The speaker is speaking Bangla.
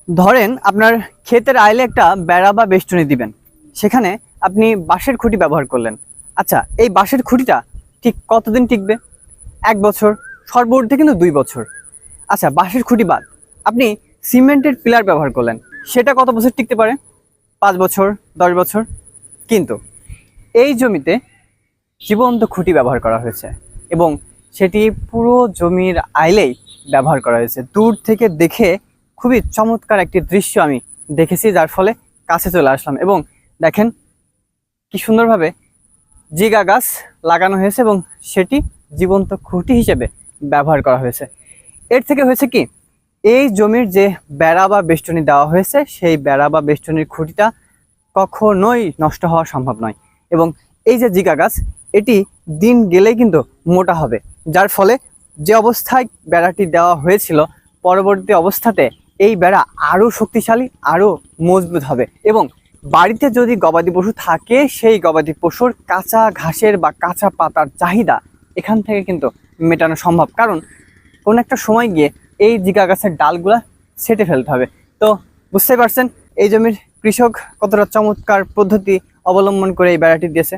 ধরেন আপনার ক্ষেতের আইলে একটা বেড়া বা বেষ্টনী দিবেন, সেখানে আপনি বাঁশের খুঁটি ব্যবহার করলেন। আচ্ছা, এই বাঁশের খুঁটিটা ঠিক কতদিন টিকবে? 1 বছর, সর্বঊর্ধ্বে কিন্তু 2 বছর। আচ্ছা, বাঁশের খুঁটি বাদ আপনি সিমেন্টের পিলার ব্যবহার করলেন, সেটা কত বছর টিকতে পারে? 5 বছর, 10 বছর। কিন্তু এই জমিতে জীবন্ত খুঁটি ব্যবহার করা হয়েছে এবং সেটি পুরো জমির আইলেই ব্যবহার করা হয়েছে। দূর থেকে দেখে খুবই চমৎকার একটি দৃশ্য আমি দেখেছি, যার ফলে কাছে চলে আসলাম এবং দেখেন কি সুন্দরভাবে জিগা গাছ লাগানো হয়েছে এবং সেটি জীবন্ত খুঁটি হিসেবে ব্যবহার করা হয়েছে। এর থেকে হয়েছে কি, এই জমির যে বেড়া বা বেষ্টনী দেওয়া হয়েছে সেই বেড়া বা বেষ্টনীর খুঁটিটা কখনোই নষ্ট হওয়া সম্ভব নয়। এবং এই যে জিগা গাছ, এটি দিন গেলেই কিন্তু মোটা হবে, যার ফলে যে অবস্থায় বেড়াটি দেওয়া হয়েছিল পরবর্তী অবস্থাতে এই বেড়া আরও শক্তিশালী, আরও মজবুত হবে। এবং বাড়িতে যদি গবাদি পশু থাকে, সেই গবাদি পশুর কাঁচা ঘাসের বা কাঁচা পাতার চাহিদা এখান থেকে কিন্তু মেটানো সম্ভব, কারণ কোনো একটা সময় গিয়ে এই জিগা গাছের ডালগুলা ছেঁটে ফেলতে হবে। তো বুঝতেই পারছেন এই জমির কৃষক কতটা চমৎকার পদ্ধতি অবলম্বন করে এই বেড়াটি দিয়েছে।